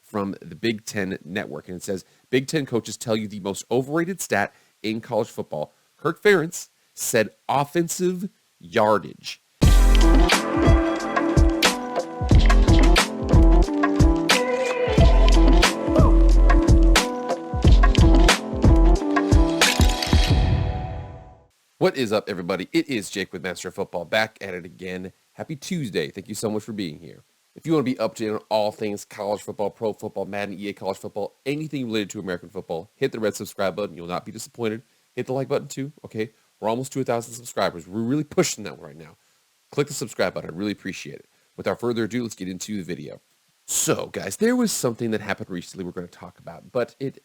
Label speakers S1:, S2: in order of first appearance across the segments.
S1: from the Big Ten Network. And it says, Big Ten coaches tell you the most overrated stat in college football. Kirk Ferentz said offensive yardage. What is up, everybody? It is Jake with Master of Football, back at it again. Happy Tuesday. Thank you so much for being here. If you want to be up to date on all things college football, pro football, Madden, EA college football, anything related to American football, hit the red subscribe button. You'll not be disappointed. Hit the like button too, okay? We're almost to 1,000 subscribers. We're really pushing that right now. Click the subscribe button. I really appreciate it. Without further ado, let's get into the video. So, guys, there was something that happened recently we're going to talk about, but it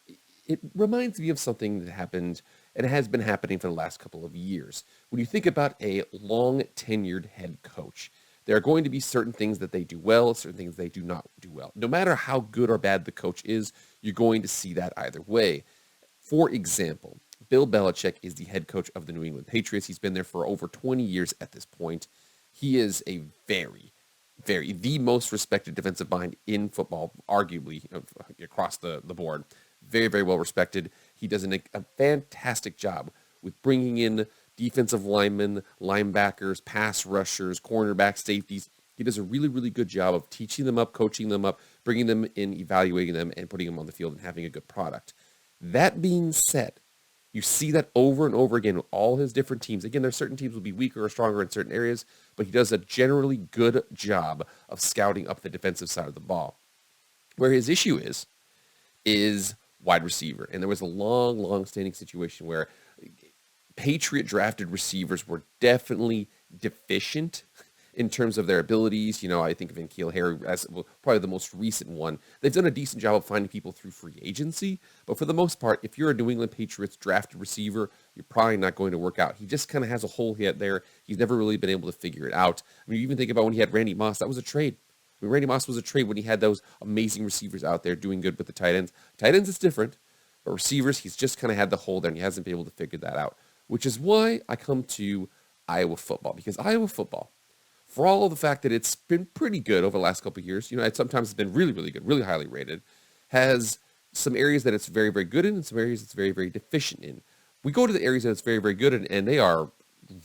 S1: reminds me of something that happened and has been happening for the last couple of years. When you think about a long-tenured head coach, there are going to be certain things that they do well, certain things they do not do well. No matter how good or bad the coach is, you're going to see that either way. For example, Bill Belichick is the head coach of the New England Patriots. He's been there for over 20 years at this point. He is a the most respected defensive mind in football, arguably, across the board. Very, very well respected. He does a fantastic job with bringing in defensive linemen, linebackers, pass rushers, cornerbacks, safeties. He does a really, really good job of teaching them up, coaching them up, bringing them in, evaluating them, and putting them on the field and having a good product. That being said, you see that over and over again with all his different teams. Again, there's certain teams will be weaker or stronger in certain areas, but he does a generally good job of scouting up the defensive side of the ball. Where his issue is wide receiver. And there was a long-standing situation where Patriot drafted receivers were definitely deficient in terms of their abilities. You know, I think of N'Keal Harry as probably the most recent one. They've done a decent job of finding people through free agency, but for the most part, if you're a New England Patriots drafted receiver, you're probably not going to work out. He just kind of has a hole hit there. He's never really been able to figure it out. I mean, you even think about when he had Randy Moss, that was a trade. I mean, Randy Moss was a trade when he had those amazing receivers out there doing good with the tight ends. Tight ends is different, but receivers, he's just kind of had the hole there, and he hasn't been able to figure that out, which is why I come to Iowa football, because Iowa football, for all of the fact that it's been pretty good over the last couple of years, you know, it sometimes has been really, really good, really highly rated, has some areas that it's very, very good in and some areas it's very, very deficient in. We go to the areas that it's very, very good in, and they are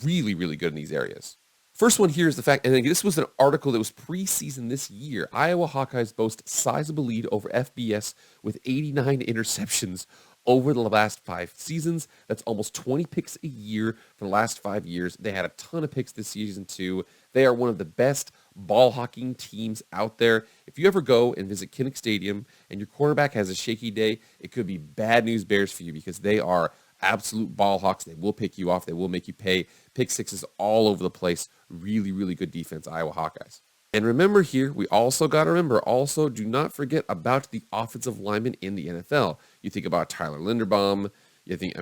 S1: really, really good in these areas. First one here is the fact, and this was an article that was preseason this year. Iowa Hawkeyes boast sizable lead over FBS with 89 interceptions over the last 5 seasons. That's almost 20 picks a year for the last 5 years. They had a ton of picks this season too. They are one of the best ball hawking teams out there. If you ever go and visit Kinnick Stadium and your quarterback has a shaky day, it could be bad news bears for you because they are absolute ball hawks. They will pick you off. They will make you pay. Pick sixes all over the place. Really, really good defense, Iowa Hawkeyes. And remember here, we also got to remember, also do not forget about the offensive linemen in the NFL. You think about Tyler Linderbaum. You think,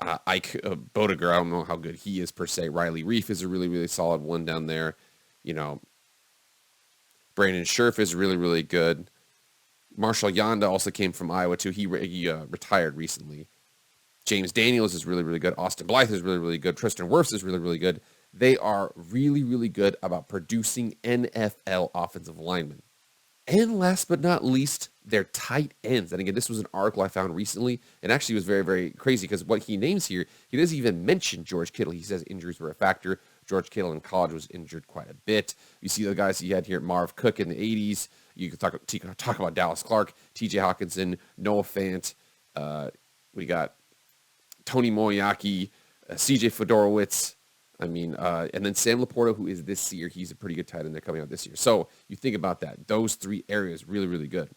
S1: Ike Bodiger, I don't know how good he is per se. Riley Reif is a really, really solid one down there. You know, Brandon Scherf is really, really good. Marshall Yanda also came from Iowa too. He retired recently. James Daniels is really, really good. Austin Blythe is really, really good. Tristan Wirfs is really, really good. They are really, really good about producing NFL offensive linemen. And last but not least, their tight ends. And again, this was an article I found recently, and actually was very, very crazy because what he names here, he doesn't even mention George Kittle. He says injuries were a factor. George Kittle in college was injured quite a bit. You see the guys he had here, Marv Cook in the 80s. You can talk about Dallas Clark, TJ Hawkinson, Noah Fant. We got Tony Moyaki, CJ Fedorowicz. And then Sam Laporta, who is this year, he's a pretty good tight end. They're coming out this year. So you think about that. Those 3 areas, really, really good.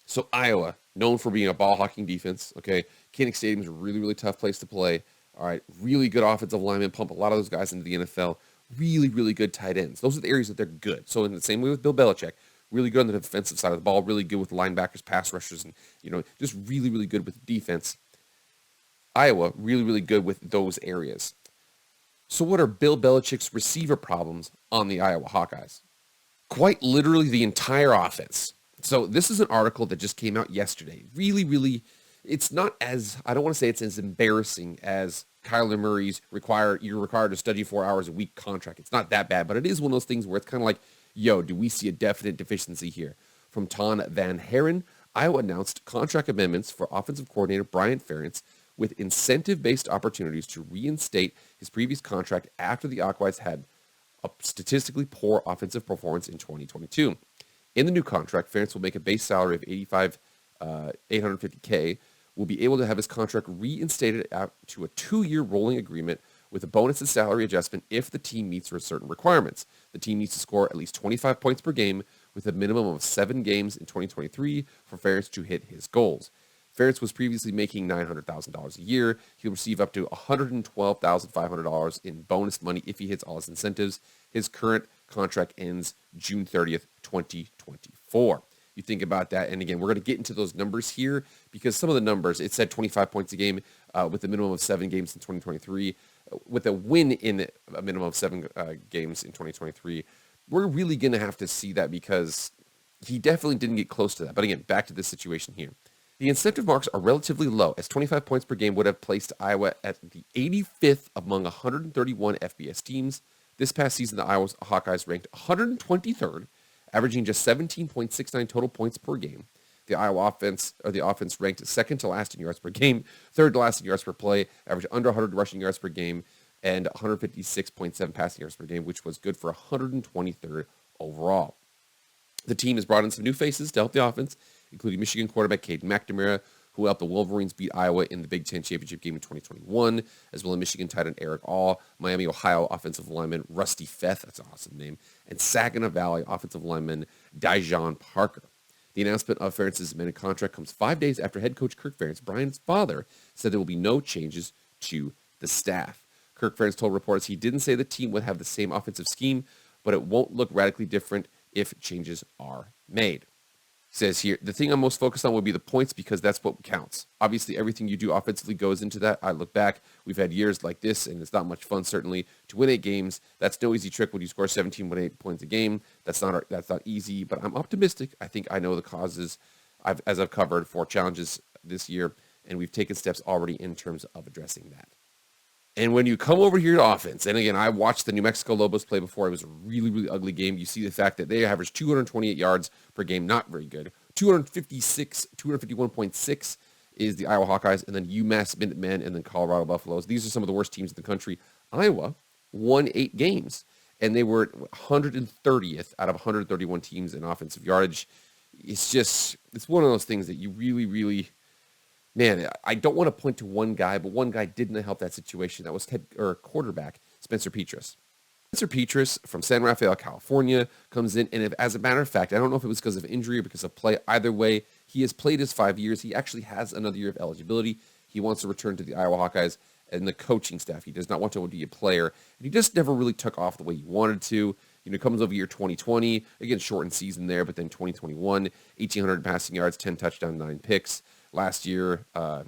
S1: So Iowa, known for being a ball hawking defense. Okay, Kinnick Stadium is a really, really tough place to play. All right, really good offensive linemen, pump a lot of those guys into the NFL. Really, really good tight ends. Those are the areas that they're good. So in the same way with Bill Belichick, really good on the defensive side of the ball, really good with linebackers, pass rushers, and just really, really good with defense. Iowa, really, really good with those areas. So what are Bill Belichick's receiver problems on the Iowa Hawkeyes? Quite literally the entire offense. So this is an article that just came out yesterday. Really, really, it's not as, I don't want to say it's as embarrassing as Kyler Murray's you're required to study 4 hours a week contract. It's not that bad, but it is one of those things where it's kind of like, yo, do we see a definite deficiency here? From Ton Van Haren, Iowa announced contract amendments for offensive coordinator Brian Ferentz with incentive-based opportunities to reinstate his previous contract after the Hawkeyes had a statistically poor offensive performance in 2022. In the new contract, Ferentz will make a base salary of $850K, will be able to have his contract reinstated to a 2-year rolling agreement with a bonus and salary adjustment if the team meets certain requirements. The team needs to score at least 25 points per game with a minimum of 7 games in 2023 for Ferentz to hit his goals. Ferentz was previously making $900,000 a year. He'll receive up to $112,500 in bonus money if he hits all his incentives. His current contract ends June 30th, 2024. You think about that, and again, we're going to get into those numbers here because some of the numbers, it said 25 points a game with a minimum of 7 games in 2023. With a win in a minimum of 7 games in 2023, we're really going to have to see that because he definitely didn't get close to that. But again, back to this situation here. The incentive marks are relatively low, as 25 points per game would have placed Iowa at the 85th among 131 FBS teams. This past season, the Iowa Hawkeyes ranked 123rd, averaging just 17.69 total points per game. The Iowa offense ranked second to last in yards per game, third to last in yards per play, averaged under 100 rushing yards per game, and 156.7 passing yards per game, which was good for 123rd overall. The team has brought in some new faces to help the offense, including Michigan quarterback Caden McNamara, who helped the Wolverines beat Iowa in the Big Ten championship game in 2021, as well as Michigan tight end Eric All, Miami, Ohio offensive lineman Rusty Feth, that's an awesome name, and Saginaw Valley offensive lineman Dijon Parker. The announcement of Ferentz's amended contract comes 5 days after head coach Kirk Ferentz, Brian's father, said there will be no changes to the staff. Kirk Ferentz told reporters he didn't say the team would have the same offensive scheme, but it won't look radically different if changes are made. Says here, the thing I'm most focused on will be the points because that's what counts. Obviously, everything you do offensively goes into that. I look back, we've had years like this, and it's not much fun, certainly, to win 8 games. That's no easy trick when you score 17.8 points a game. That's not easy, but I'm optimistic. I think I know the causes as I've covered for challenges this year, and we've taken steps already in terms of addressing that. And when you come over here to offense, and again, I watched the New Mexico Lobos play before. It was a really, really ugly game. You see the fact that they averaged 228 yards per game, not very good. 251.6 is the Iowa Hawkeyes, and then UMass Minutemen, and then Colorado Buffaloes. These are some of the worst teams in the country. Iowa won 8 games, and they were 130th out of 131 teams in offensive yardage. It's one of those things that you really, really... Man, I don't want to point to one guy, but one guy didn't help that situation. That was quarterback Spencer Petras. Spencer Petras from San Rafael, California, comes in, and as a matter of fact, I don't know if it was because of injury or because of play. Either way, he has played his 5 years. He actually has another year of eligibility. He wants to return to the Iowa Hawkeyes and the coaching staff. He does not want to be a player, and he just never really took off the way he wanted to. Comes over year 2020, again, shortened season there, but then 2021, 1,800 passing yards, 10 touchdowns, 9 picks. Last year, 5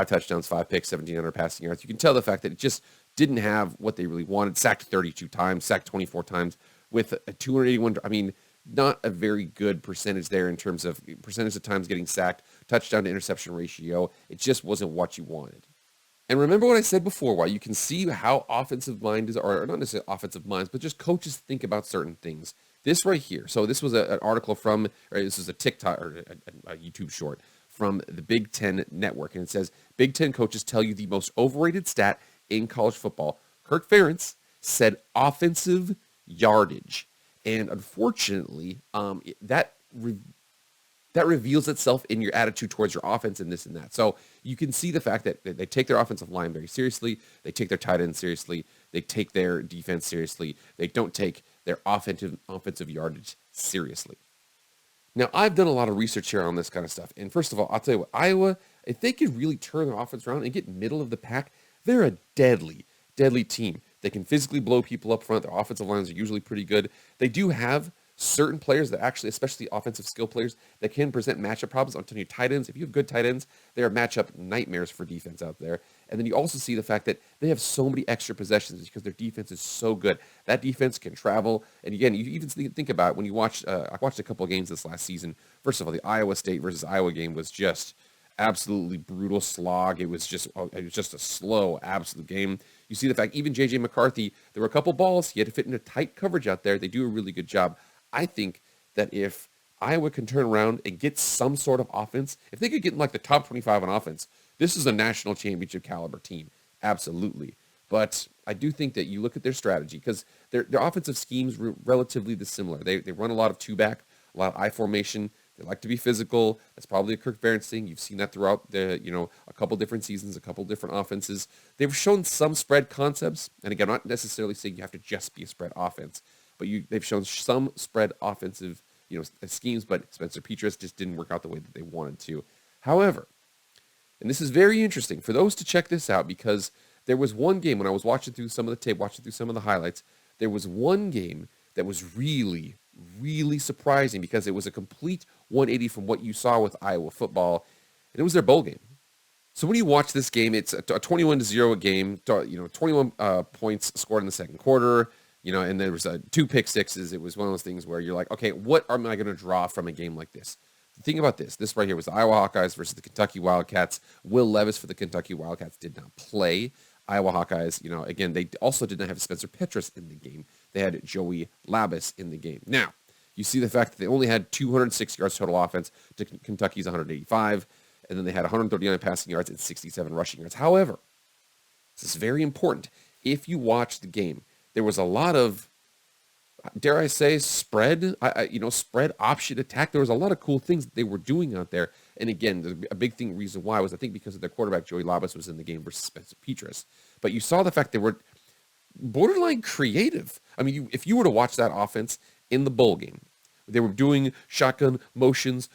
S1: touchdowns, 5 picks, 1,700 passing yards. You can tell the fact that it just didn't have what they really wanted. Sacked 32 times, sacked 24 times with a 281. I mean, not a very good percentage there in terms of percentage of times getting sacked, touchdown to interception ratio. It just wasn't what you wanted. And remember what I said before, while you can see how offensive minds, or not necessarily offensive minds, but just coaches think about certain things. This right here. So this was an article from, or this is a TikTok or a YouTube short from the Big Ten Network. And it says, Big Ten coaches tell you the most overrated stat in college football. Kirk Ferentz said offensive yardage. And unfortunately, that reveals itself in your attitude towards your offense and this and that. So you can see the fact that they take their offensive line very seriously. They take their tight end seriously. They take their defense seriously. They don't take their offensive yardage seriously. Now, I've done a lot of research here on this kind of stuff. And first of all, I'll tell you what, Iowa, if they could really turn their offense around and get middle of the pack, they're a deadly, deadly team. They can physically blow people up front. Their offensive lines are usually pretty good. They do have certain players that actually, especially offensive skill players, that can present matchup problems. I'm telling you, tight ends, if you have good tight ends, they are matchup nightmares for defense out there. And then you also see the fact that they have so many extra possessions because their defense is so good. That defense can travel. And again, you even think about it when you watch, I watched a couple of games this last season. First of all, the Iowa State versus Iowa game was just absolutely brutal slog. It was just a slow, absolute game. You see the fact, even J.J. McCarthy, there were a couple balls. He had to fit into tight coverage out there. They do a really good job. I think that if Iowa can turn around and get some sort of offense, if they could get in like the top 25 on offense, this is a national championship caliber team. Absolutely. But I do think that you look at their strategy because their offensive schemes were relatively similar. They run a lot of two-back, a lot of I formation. They like to be physical. That's probably a Kirk Ferentz thing. You've seen that throughout a couple different seasons, a couple different offenses. They've shown some spread concepts. And again, I'm not necessarily saying you have to just be a spread offense, but they've shown some spread offensive, schemes, but Spencer Petras just didn't work out the way that they wanted to. However, and this is very interesting for those to check this out because there was one game when I was watching through some of the tape, watching through some of the highlights, there was one game that was really, really surprising because it was a complete 180 from what you saw with Iowa football, and it was their bowl game. So when you watch this game, it's a 21-0 game, 21 points scored in the second quarter, and there was 2 pick sixes. It was one of those things where you're like, okay, what am I going to draw from a game like this? The thing about this right here was the Iowa Hawkeyes versus the Kentucky Wildcats. Will Levis for the Kentucky Wildcats did not play. Iowa Hawkeyes, again, they also did not have Spencer Petras in the game. They had Joey Labas in the game. Now, you see the fact that they only had 206 yards total offense to Kentucky's 185, and then they had 139 passing yards and 67 rushing yards. However, this is very important. If you watch the game, there was a lot of, dare I say, spread option attack. There was a lot of cool things that they were doing out there. And again, a big reason why was I think because of their quarterback, Joey Labas, was in the game versus Spencer Petras. But you saw the fact they were borderline creative. I mean, if you were to watch that offense in the bowl game, they were doing shotgun motions,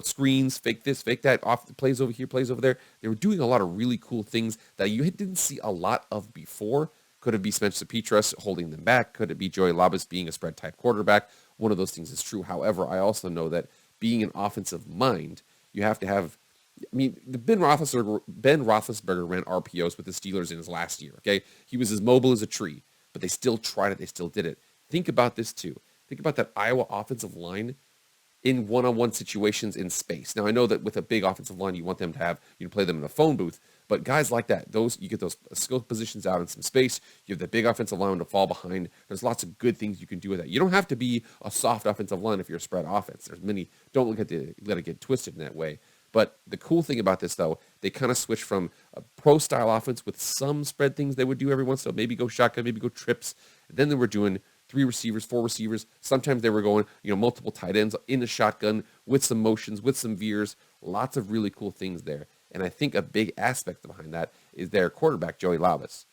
S1: screens, fake this, fake that, off plays over here, plays over there. They were doing a lot of really cool things that you didn't see a lot of before. Could it be Spencer Petras holding them back? Could it be Joey Labas being a spread-type quarterback? One of those things is true. However, I also know that being an offensive mind, you have to have, Ben Roethlisberger ran RPOs with the Steelers in his last year, okay? He was as mobile as a tree, but they still tried it. They still did it. Think about this, too. Think about that Iowa offensive line in one-on-one situations in space. Now, I know that with a big offensive line, you want them to have, play them in a phone booth, but guys like that, you get those skill positions out in some space. You have the big offensive line to fall behind. There's lots of good things you can do with that. You don't have to be a soft offensive line if you're a spread offense. There's many, don't let it get twisted in that way. But the cool thing about this, though, they kind of switched from a pro-style offense with some spread things they would do every once in a while, maybe go shotgun, maybe go trips. Then they were doing 3 receivers, 4 receivers. Sometimes they were going, multiple tight ends in the shotgun with some motions, with some veers. Lots of really cool things there. And I think a big aspect behind that is their quarterback, Joey Labas.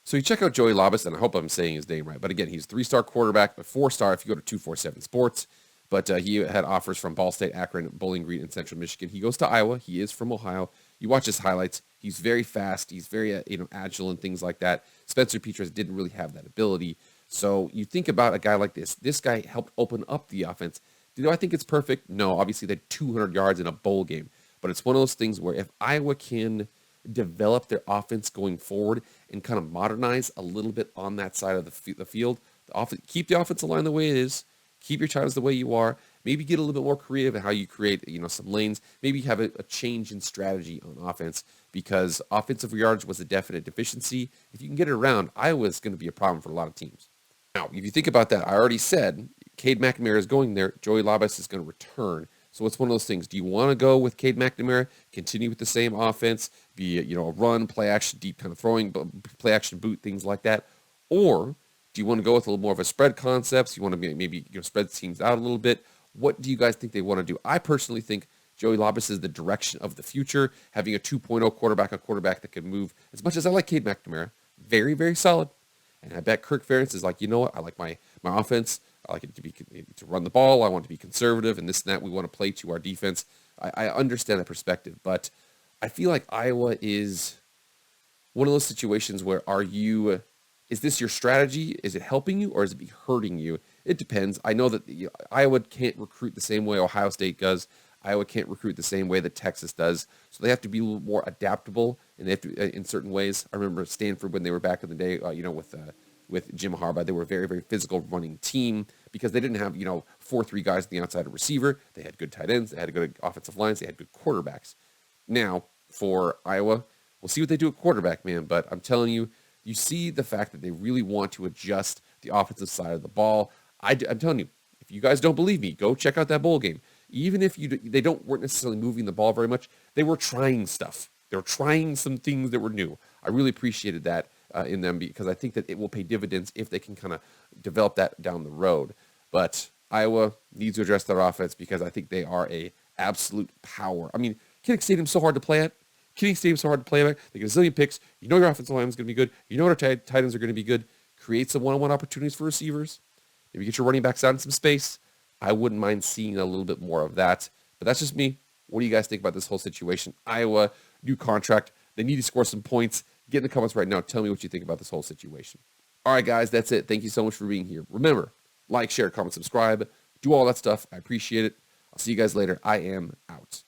S1: So you check out Joey Labas, and I hope I'm saying his name right. But again, he's a 3-star quarterback, a 4-star if you go to 247 Sports. But he had offers from Ball State, Akron, Bowling Green, and Central Michigan. He goes to Iowa. He is from Ohio. You watch his highlights. He's very fast. He's very agile and things like that. Spencer Petras didn't really have that ability. So you think about a guy like this. This guy helped open up the offense. Do I think it's perfect? No. Obviously, they had 200 yards in a bowl game. But it's one of those things where if Iowa can develop their offense going forward and kind of modernize a little bit on that side of the field, keep the offensive line the way it is, keep your titles the way you are, maybe get a little bit more creative in how you create some lanes, maybe have a change in strategy on offense because offensive yards was a definite deficiency. If you can get it around, Iowa is going to be a problem for a lot of teams. Now, if you think about that, I already said Cade McNamara is going there. Joey Labas is going to return. So it's one of those things. Do you want to go with Cade McNamara, continue with the same offense, be a run, play action, deep kind of throwing, play action boot, things like that? Or do you want to go with a little more of a spread concepts? You want to maybe spread teams out a little bit? What do you guys think they want to do? I personally think Joey Labas is the direction of the future, having a 2.0 quarterback, a quarterback that can move. As much as I like Cade McNamara, very, very solid. And I bet Kirk Ferentz is like, you know what? I like my offense. I like it to run the ball. I want to be conservative and this and that. We want to play to our defense. I understand that perspective, but I feel like Iowa is one of those situations where is this your strategy? Is it helping you or is it hurting you? It depends. I know that Iowa can't recruit the same way Ohio State does. Iowa can't recruit the same way that Texas does. So they have to be a little more adaptable and they have to, in certain ways. I remember Stanford when they were back in the day, with Jim Harbaugh, they were a very, very physical running team because they didn't have, 4-3 guys on the outside of receiver. They had good tight ends. They had good offensive lines. They had good quarterbacks. Now, for Iowa, we'll see what they do at quarterback, man. But I'm telling you, you see the fact that they really want to adjust the offensive side of the ball. I'm telling you, If you guys don't believe me, go check out that bowl game. Even if they weren't necessarily moving the ball very much, they were trying stuff. They were trying some things that were new. I really appreciated that in them because I think that it will pay dividends if they can kind of develop that down the road. But Iowa needs to address their offense because I think they are a absolute power. I mean, Kinnick Stadium's so hard to play at. Kinnick Stadium's so hard to play at. They get a zillion picks. You know your offensive line is going to be good. You know our tight ends are going to be good. Create some one-on-one opportunities for receivers. Maybe get your running backs out in some space. I wouldn't mind seeing a little bit more of that. But that's just me. What do you guys think about this whole situation? Iowa, new contract. They need to score some points. Get in the comments right now. Tell me what you think about this whole situation. All right, guys, that's it. Thank you so much for being here. Remember, like, share, comment, subscribe. Do all that stuff. I appreciate it. I'll see you guys later. I am out.